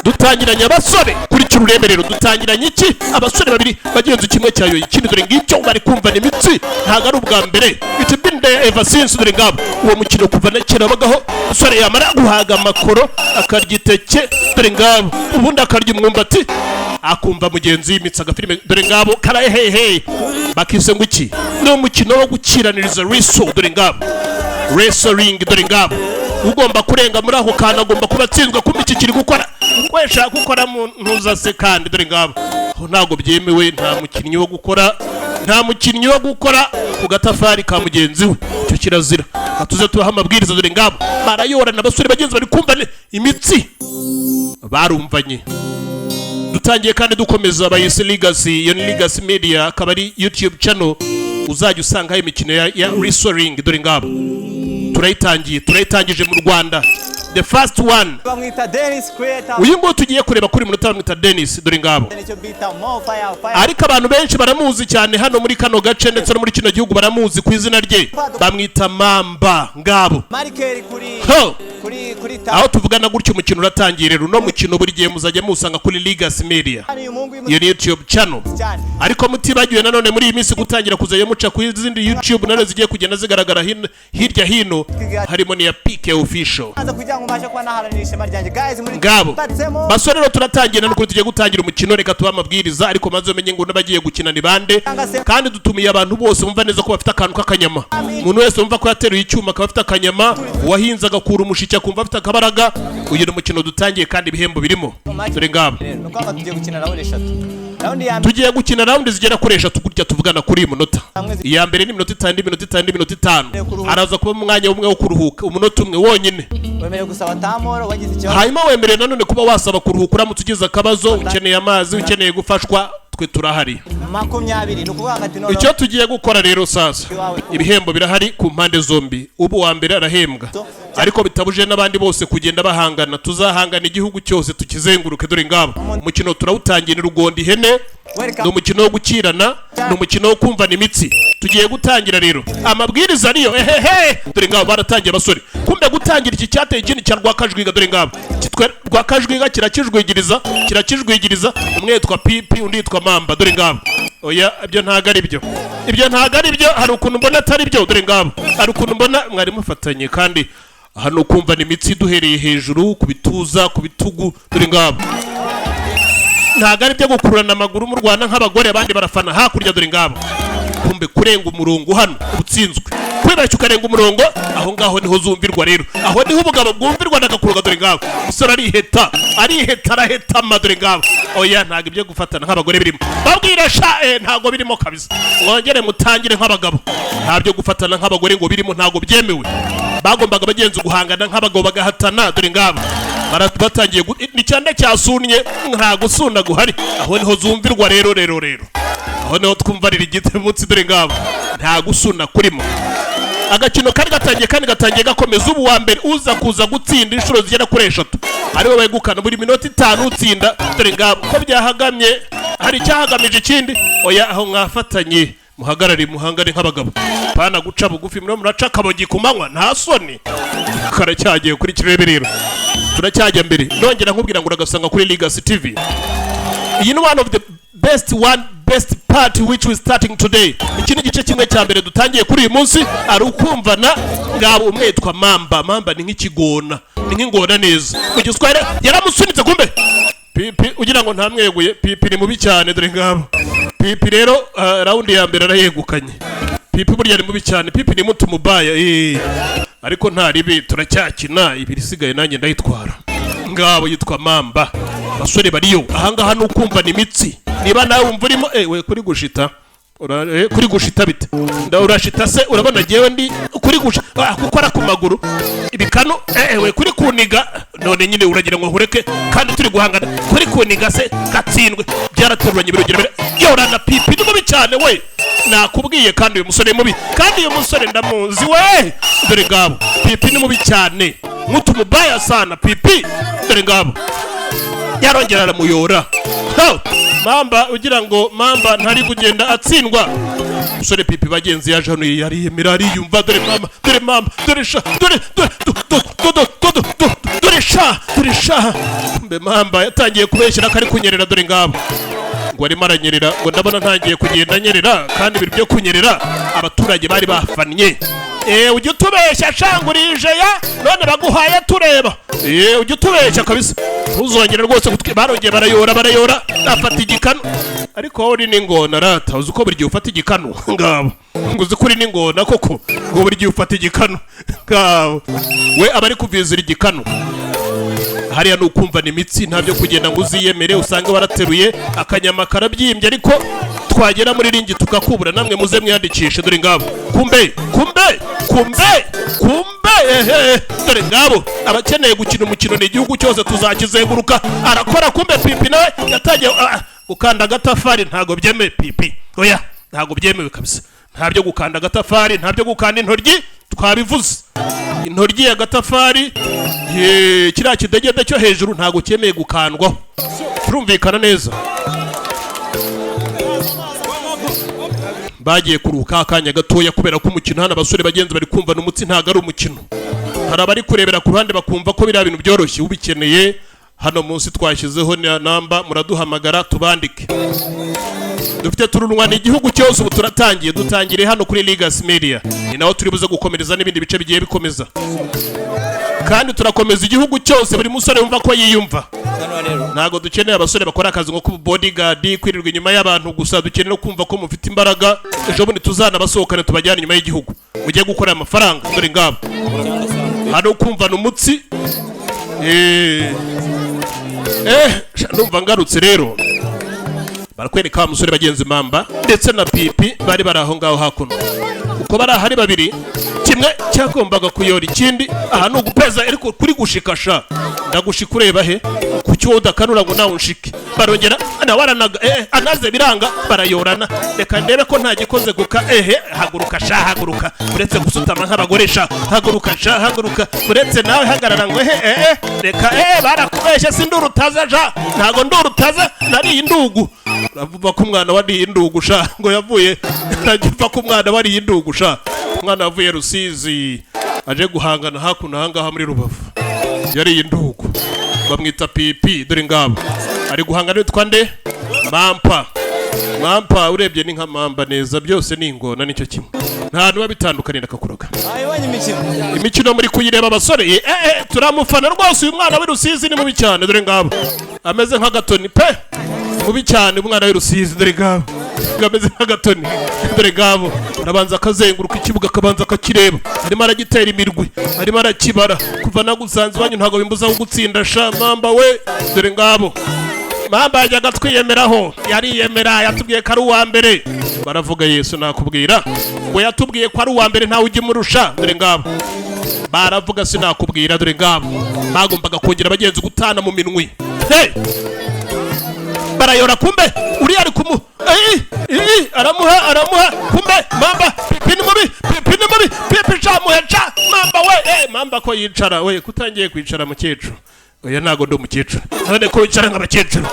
dutangiranye abasore kuri cy'ururemerero dutangiranye iki abasore babiri bagenzi kimwe cyayo ikindi dore ngicyo bari kumva n'imitsi ntago ari ubwa mbere it's been there ever since dore ngabo uwo mukino kuva na kera bagaho usore yamara guhaga amakoro akaryiteke dore ngabo ubundi akarya umwumbati akumva mugenzi imitsi agafilime dore ngabo karaye hehe bakise ngo iki no mukino wo gukiraniriza wrestle dore ngabo wrestling dore ngabo ugomba kurenga muri aho kana agomba kuba atsinzwe kumva iki kiri gukora kwesha gukora mu ntuzase kandi dore ngabo ntago byemewe nta mukinnyi wo gukora ku gatafari ka mugenzi we cyo kirazira atuze tubaha amabwiriza dore ngabo barayorana abasore bagenzi bari kumva imitsi barumvanye dutangiye kandi dukomeza bayise Legacy iyo Legacy Media akaba ari YouTube channel uzajya usanga imikino ya wrestling dore ngabo turayitangije mu Rwanda the first one bamwita Dennis Creator uyu ngo tugiye kureba kuri munota bamwita Dennis dore ngabo ariko abantu benshi baramuzi cyane hano muri kano gace ndetse no muri kino gihugu baramuzi ku izina rye bamwita Mamba ngabo Markel kuri aho tuvugana gutyo umukino uratangiye rero no mukino buri gihe muzajya musanga kuri Legacy Media iyo YouTube channel ariko mutibagiwe nanone muri iyi minsi gutangira kuzajya muca ku izindi YouTube nane zigiye kugenda zigaragara hirya hino harimo ni ya PK Official ngabo basore rero turatangiye nano kuri tugiye gutangira umukino reka tuba amabwiriza ariko maze umenye ngo nabagiye gukina ni bande kandi dutumiye abantu bose bumva neza ko bafite akantu k'akanyama umuntu wese wumva ko yateruye icyuma akaba afite akanyama wahinze agakura umushiki akumva afite akabaraga uyu ni umukino dutangiye kandi ibihembo birimo dore ngabo tugiye gukina round zigera kuri 3 gutya tuvugana kuri iyi munota iya mbere ni minota 5 haraza kuba umwanya umwe wo kuruhuka umunota umwe wonyine wemerewe gusaba tamoro wagize icyo hanyuma wemerewe nanone kuba wasaba kuruhuka uramutse ugize akabazo ukeneye amazi ukeneye gufashwa twe turahari 20 nukuvuga hagati none icyo tugiye gukora rero sasa ibihembo birahari ku mpande zombi ubu wa mbere arahembwa ariko bitabuje n'abandi bose kugenda bahangana tuzahangana igihugu cyose tukizenguruke dore ngabo umukino turawutangiye ni rugondi hene no mukino wo gukirana no mukino wo kumva imitsi tugiye gutangira rero amabwiriza ariyo dore ngabo baratangiye basore kumbe gutangira iki cyateye ikindi cya Rwakajwiga dore ngabo kitwe Rwakajwiga kirakijwigiriza umwe yitwa Pipi undi yitwa Mamba dore ngabo oya ibyo ntago ari byo hari ukuntu mbona atari byo dore ngabo hari ukuntu mbona mwari mufatanye kandi hano kumva imitsi duhereye hejuru kubituza kubitugu dore ngabo ntago ari byo gukurana amaguru mu Rwanda nk'abagore abandi barafana hakurya dore ngabo kumbe kurenga umurongo hano ubutsinzwe kwibeshya ukarenga umurongo aho ngaho niho zumvirwa rero aho niho ubugabo bwumvirwa n'agakuruga dore ngabo usora ariheta arahetama dore ngabo oya ntago ibyo gufatana nk'abagore birimo babwira sha ntago birimo kabisa mwongere mutangire nk'abagabo ntabyo gufatana nk'abagore ngo birimo ntago byemewe bagombaga bagenzi guhangana nk'abagabo bagahatana dore ngabo batangiye ni cyane cyasunnye nta gusunda guhari aho niho zumvirwa rero aho niho twumva riri igitebutsi dore ngabo nta gusuna kurimo agakino kari gatangiye gakomeza ubu wa mbere uza kuza gutsinda inshuro zigera kuri 3 ari wowe wegukana buri minota 5 utsinda dore ngabo ko byahagamye hari cyahagamije ikindi oya aho mwafatanye muhangare nk'abagabo pana guca bugufi muraca akabogi kumanywa nta soni karacyagiye kuri kireberero turacyajya mbere nongera nkubwira ngo uragasanga kuri Legacy TV iyi ni one of the best part which we starting today ikindi gice kimwe cya mbere dutangiye kuri uyu munsi ari ukumvana ngabo umwe yitwa Mamba ni nk'ikigona ni nk'ingona neza mu giswahili yaramusunitse kumbe Pipi ugira ngo ntamweguye Pipi ni mubi cyane dore ngabo Pipi rero round ya mbere arayegukanye Pipi burya ari mubi cyane Pipi ni mutu mubaya ariko ntaribi turacyakina ibirisigaye nanjye ndayitwara ngabo yitwa Mamba basore bariyo ahangaha nukumva imitsi niba nawe umva urimo we kuri gushita bite urashita se urabona jewe ndi kuri gukora ku maguru ibikano we kuri kuniga none nyine uragira ngo nkureke kandi turi guhangana kuri kuniga se gatsindwe byarateruranye birugera yorana Pipi ni mubi cyane we nakubwiye kandi uyu musore mubi kandi uyu musore ndamuzi we dore ngabo Pipi ni mubi cyane mutu mubaya sana Pipi dore ngabo yarongera aramuyora Mamba ugira ngo Mamba ntari kugenda atsindwa musore Pipi bagenzi yaje hano yariyemera ariyumva dore Mamba dore sha dore dore sha mbe mamba yatangiye kubeshyira ko ari kunyerera dore ngabo ngo arimo aranyerera ngo ndabona ntangiye kugenda nyerera kandi ibintu byo kunyerera abaturage bari bafannye ujya utubeshya shangurije ya none baguhaye tureba ujya utubeshya kabisa ntuzongere rwose barongeye barayora nafata igikanu ariko wowe uri n'ingona rata uzi uko buri gihe ufata igikanu ngabo ngo uzi ko uri n'ingona koko ngo buri gihe ufata igikanu ngabo we aba ari kuvizira igikanu hariya ni ukumvana imitsi ntabyo kugenda ngo uziyemere usange warateruye akanyama karabyimbye ariko twagera muri ringi tukakubura namwe muze mwiyandikishe dore ngabo kumbe dore ngabo abakeneye gukina umukino ni igihugu cyose tuzakizenguruka arakora kumbe pipi nawe yatangiye gukanda agatafari ntago byemewe pipi oya ntago byemewe kabisa ntabyo gukanda agatafari ntabyo gukanda intoryi twabivuze intoryi ya gatafari kiriya kidegede cyo hejuru ntago cyemeye gukandwaho turumvikana neza bagiye kuruhuka akanya gatoya kubera ko umukino hano abasore bagenzi bari kumva n'umutsi ntago ari umukino hari abari kurebera ku ruhande bakumva ko biriya bintu byoroshye ubikeneye hano munsi twashyizeho namba muraduhamagara tubandike dufite turunwa igihugu cyose ubu turatangiye dutangire hano kuri Legacy Media ni naho turi buze gukomereza n'ibindi bice bigiye bikomeza kandi turakomeza igihugu cyose buri musore yumva ko yiyumva ntago dukeneye abasore bakora akazi nko kuba bodyguard kwirirwa inyuma y'abantu gusa dukeneye no kumva ko mufite imbaraga ejo bundi tuzana basohokane tubajyana inyuma y'igihugu ugiye gukora amafaranga dore ngabo hano kumva n'umutsi numva ngarutse rero barakwereka wa musore bagenzi mamba ndetse na pipi bari aho ngaho hakuno uko bari ahari babiri kimwe cyagombaga kuyora ikindi aha ni ugupeza ariko kuri gushikasha ndagushika ureba he kuki wowe udakanura ngo nawe unshike barongera nawe aranaga anaze biranga barayorana reka ndebe ko nta gikoze guka haguruka uretse gusutama nk'abagoresha haguruka uretse nawe hagarara ngo reka barakubeshye si nduru utaza ja ntago nduru utaza nari indugu uravuga ko umwana wari indugu sha ngo yavuye nagiva ko umwana wari indugu sha umwana wavuye Rusizi aje guhangana hakuno ahangaha muri Rubavu yari indugu bamwita pipi dore ngabo ari guhangana witwa nde mampa urebye ni nka mamba neza byose ni ingona nicyo kimwe nta nuba bitandukanira kakuroga imikino muri kuyireba abasore turamufana rwose uyu mwana w'Rusizi ni mubi cyane dore ngabo ameze nk'agatoni pe mubi cyane umwana w'Rusizi dore ngabo ameze nk'agatoni dore ngabo arabanza akazenguruka ikibuga akabanza akakireba arimo aragitera imirwi arimo arakibara kuva nagusanze banyu ntago bimbuza gutsinda sha mamba we dore ngabo mamba yajyaga twiyemeraho yariyemera yatubwiye ko ari uwa mbere baravuga Yesu nakubwira ngo yatubwiye ko ari uwa mbere ntawe ujya umurusha dore ngabo baravuga sinakubwira dore ngabo bagombaga kongera abagenzi gutana mu minwi barayora kumbe uri ari kumu aramuha kumbe mamba pipi ni mubi pipi chamuhecha mamba we mamba ko yicara we kutangiye kwicara mukecuru oya nago ndo mukecuru none ko wicara nk'abakecuru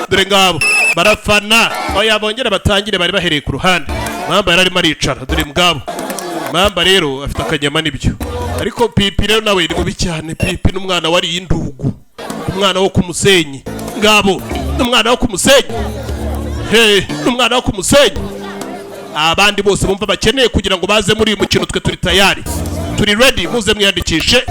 dore ngabo barafana oya bongera batangire bari bahereye ku ruhande mamba yararimo aricara dore ngabo mamba rero afite akanyama nibyo ariko pipi rero nawe ni mubi cyane pipi n'umwana wari indugu umwana wo kumusenyi ngabo n'umwana wo kumusenyi n'umwana wo kumusenyi abandi bose bumva bakeneye kugira ngo baze muri uyu mukino twe turi tayari turi ready muze mwiyandikishe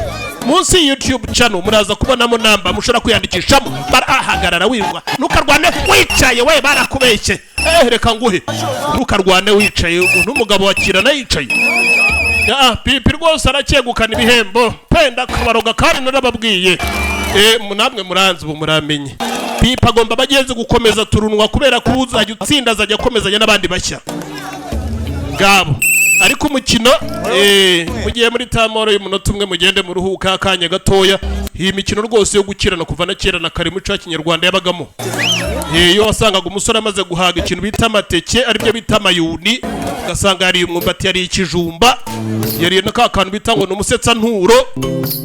munsi YouTube channel muraza kubonamo namba mushobora kwiyandikishamo barahagarara wirwa nukarwane wicaye we barakubeshye reka nguhe nukarwane wicaye umuntu umugabo wakirana yicaye pipi rwose aracyegukana ibihembo penda kabaroga kandi narababwiye namwe muranzi ubu muramenye pipi agomba bagenzi gukomeza turunwa kubera ko uzajya utsinda azajya akomezanya n'abandi bashya ngabo ariko umukino mugiye muri tamoro y'umunota umwe mugende mu ruhuka akanya gatoya iyi mikino rwose yo gukirana kuva na kera na kare mu cya kinyarwanda yabagamo iyo wasangaga umusore amaze guhaga ikintu bita amateke aribyo bita amayuni ugasanga yari umwumbati yari ikijumba yari na kantu bita ngo n'umusetsa nturo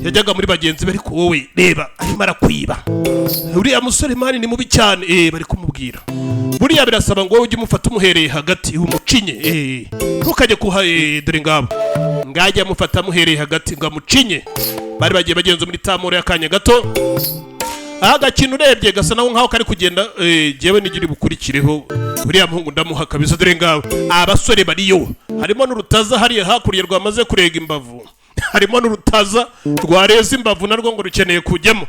yajyaga muri bagenzi bari ko wowe reba arimo arakwiba uriya musore mani ni mubi cyane bari kumubwira buriya birasaba ngo ujye umufata umuhereye hagati umucinye ntukajye kuha dore ngabo ngajya amufata amuhereye hagati ngo amucinye bari bagiye bagenza muri tamoro y'akanya gato. Aha gakino urebye gasa naho nkaho kari kugenda jewe nigiri bukurikireho buriya muhungu ndamuha kabisa dore ngaho abasore bariyo harimo n'urutaza hariya hakurya rwamaze kurega imbavu harimo n'urutaza rwareza imbavu narwo ngo rukeneye kujyamo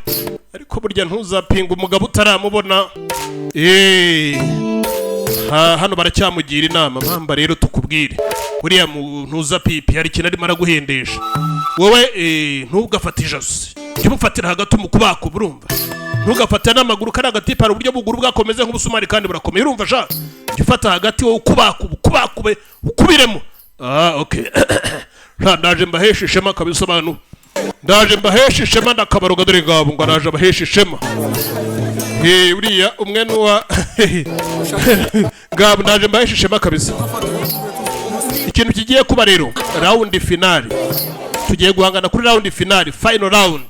ariko burya ntuzapinga umugabo utaramubona hano baracyamugira inama mpamba rero tukubwire buriya ntuza pipi hari ikintu arimo araguhendesha wowe ntugafate ijosi jya umufatira hagati mu kubako burumva ntugafate n'amaguru kari hagati hari uburyo buguru bwakomeze nk'ubusumari kandi burakomeye urumva sha jya ufata hagati wowe ukubakube ukubiremo okay ndaje mbahesha ishema kabisa abantu ndaje mbahesha ishema ndakabaroga dore ngabo ngo araje abahesha ishema uriya umwe nuwa ngabo ndaje mbahesha ishema kabisa ikintu kigiye kuba rero round finale tugiye guhangana kuri round finale final round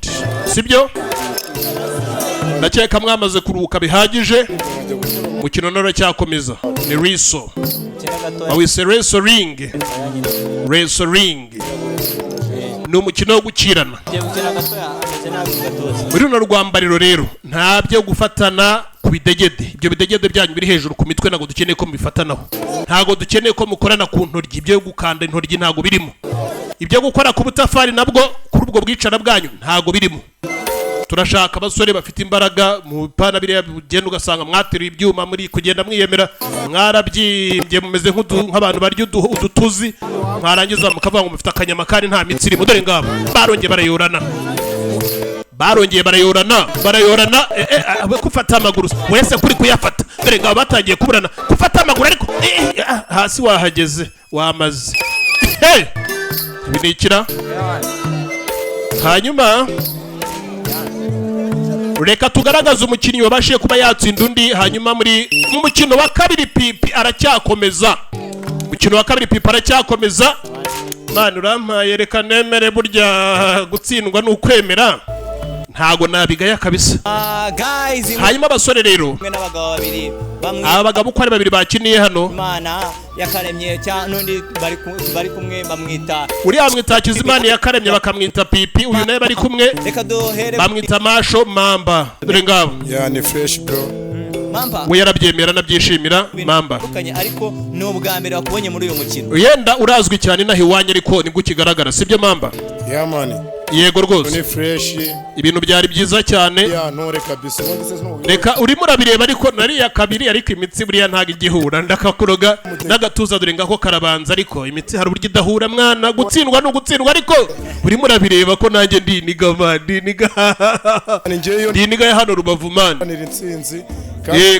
sibyo ndakeka mwamaze kuruhuka bihagije mukino noro cyakomeza ni riso awise wrestling ni umukino wo gukirana muri runo rwambariro rero nta byo gufatana ku bidegede ibyo bidegede byanyu biri hejuru ku mitwe ntago dukeneye ko mubifatanaho ntago dukeneye ko mukorana ku ntoryi ibyo gukanda intoryi ntago birimo ibyo gukora ku butafari nabwo kuri ubwo bwicana bwanyu ntago birimo turashaka abasore bafite imbaraga mu pana biriya bugenda ugasanga mwateruye ibyuma muri kugenda mwiyemera mwarabyimbye mumeze nk'abantu barya udutuzi mwarangiza mukavuga ngo mufite akanyama kandi nta mitsi irimo dore ngabo barongeye barayorana we kufata amaguru wese kuri kuyafata dore ngabo batangiye kuburana kufata amaguru ariko hasi wahageze wamaze ibi ni ikira hanyuma reka tugaragaza umukinnyi wabashije kuba yatsinda undi hanyuma mu mukino wa kabiri pipi aracyakomeza Mana urampaye reka nemere burya gutsindwa n'ukwemera ntago nabigaya kabisa hanyuma abasore rero aba bagabo uko ari babiri bakiniye hano Imana yakaremye n'undi bari kumwe bamwita uriya mwita Kizimana yakaremye bakamwita pipi uyu nawe bari kumwe bamwita Masho Mamba dore ngabo ni fresh bro Mamba we yarabyemera nabyishimira Mamba ariko no bwa mbere bakubonye muri uyu mukino yenda urazwi cyane naho iwanye ariko nibwo kigaragara sibyo Mamba man yego rwose ni fresh ibintu byari byiza cyane ntore kabisa reka urimo urabireba ariko nari ya kabiri ariko imitsi buriya ntago igihura ndakakuroga n'agatuza dore ngako karabanza ariko imitsi hari uburyo idahura mwana gutsindwa no gutsindwa ariko urimo urabireba ko nanjye ndiniga ya hano Rubavu man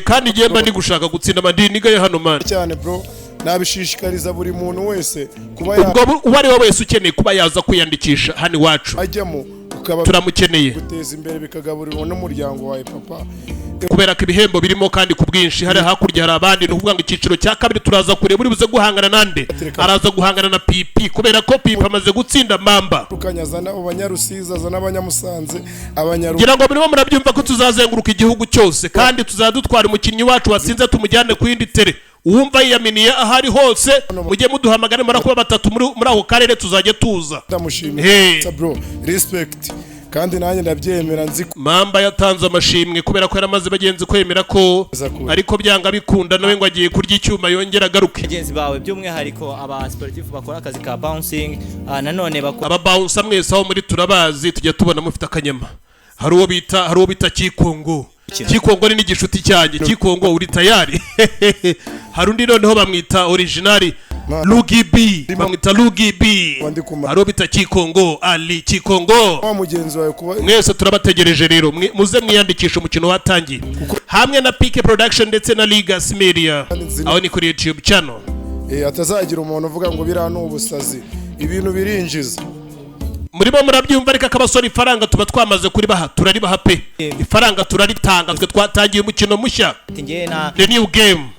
kandi igenda ndi gushaka gutsinda mandiniga ya hano man cyane bro nabishishikariza buri muntu wese kuba uwo ari we wese ukeneye kuba yaza kwiyandikisha hano iwacu ajyamo ukaba turamukeneye guteza imbere bikagaburirwa n'umuryango wawe papa kubera ko ibihembo birimo kandi ku bwinshi hari hakurya hari abandi ni ukuvuga ngo icyiciro cya kabiri turaza kureba uri buze guhangana nande araza guhangana na pipi kubera ko pipi amaze gutsinda Mamba tukanyazana abanyarusizi azana abanyamusanze ngira ngo murimo murabyumva ko tuzazenguruka igihugu cyose kandi tuzadutwara umukinnyi wacu watsinze tumujyane ku yindi tere uwumva yiyaminiye ahari hose mujye muduhamagara mara kuba batatu muri ako karere tuzajya tuza ndamushimira bro respect kandi nanjye ndabyemera nzi Mamba yatanze amashimwe kubera ko yaramaze bagenzi kwemera ko ariko byanga bikunda nawe ngo agiye kurya icyuma yongera agaruke bagenzi bawe by'umwihariko aba sportif bakora akazi ka bouncing nanone aba bouncer mwese aho muri turabazi tujya tubona mufite akanyama hari uwo bita Kikongo Kikongo ni n'igishuti cyanjye Kikongo uri tayari hari undi noneho bamwita original Lugibi bamwita Lugibi hari uwo bita Kikongo Ali Kikongo mugenzi wawe kuba mwese turabategereje rero muze mwiyandikisha umukino watangiye hamwe na PK Production ndetse na Legacy Media aho ni kuri YouTube channel atazagira umuntu uvuga ngo birano ubusazi ibintu birinjiza muribo murabyumva ariko akabasora ifaranga tuba twamaze kuri baha turaribaha pe ifaranga turaritanga twe twatangiye umukino mushya the new game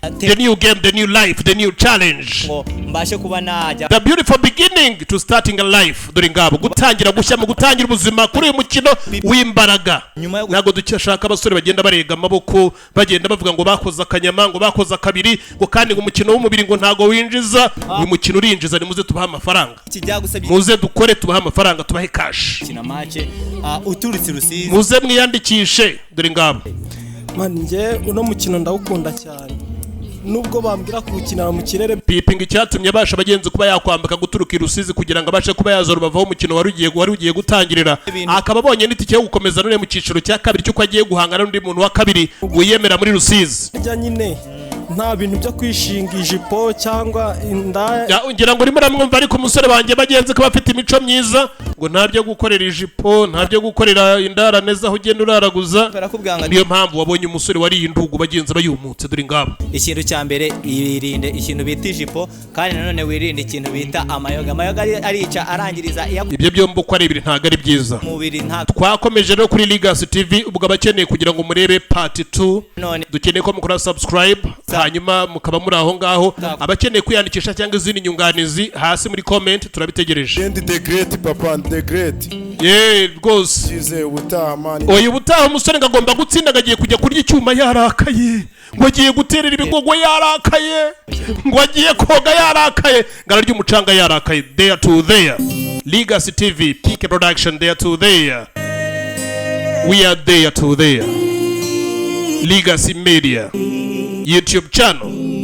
the new life the new challenge mbashe kuba najya the beautiful beginning to starting a life dore ngabo gutangira gushya mu gutangira ubuzima kuri uyu mukino w'imbaraga ntago dushaka abasore bagenda barega amaboko bagenda bavuga ngo bakoze akanyama ngo bakoze akabiri ngo kandi ngo umukino w'umubiri ngo ntago winjiza uyu mukino urinjiza nimuze tubaha amafaranga muze dukore tubaha amafaranga tubahe cash. kina match uturutse Rusizi. Muze mwiyandikishe dore ngabo. Man, nge uno mukino ndawukunda cyane nubwo bambwira kuwukinira mu kirere. Piping icyatumye basha abagenzi kuba yakwambaka guturuka i Rusizi kugira ngo abashe kuba yazora bavaho umukino wari ugiye gutangirira, akaba abonye n'itike yo gukomeza none mu cyiciro cya kabiri cy'uko agiye guhangana n'undi muntu wa kabiri wiyemera muri Rusizi. Ajya nyine nta bintu byo kwishinga ijipo cyangwa indaya. Ngira ngo urimo uramwumva, ariko umusore wanjye bagenzi ko bafite imico myiza ngo nta byo gukorera ijipo, nta byo gukorera indara neza aho ugenda uraraguza. Niyo mpamvu wabonye umusore wari indugu bagenzi bayumutse dore ngabo. Ikintu cya mbere irinde ikintu bita ijipo, kandi nanone wirinde ikintu bita amayoga. Amayoga arica arangiriza ibyo byombi uko ari ibiri ntago ari byiza. Mubiri nta twakomeje rero kuri Legacy TV, ubwo abakeneye kugira ngo murebe part 2 dukeneye ko mukora subscribe, hanyuma mukaba muri aho ngaho. Abakeneye kwiyandikisha cyangwa izindi nyunganizi hasi muri comment turabitegereje. The great papa, the great. Rwose Kize ubutaha man. Oya ubutaha umusore ngagomba gutsinda, ngagiye kujya kurya icyuma yarakaye, ngo agiye guterera ibigogo yarakaye, ngo agiye koga yarakaye, ngara ry'umucanga yarakaye. There to there. Legacy TV, PK Production, there to there. We are there to there. Legacy Media YouTube channel.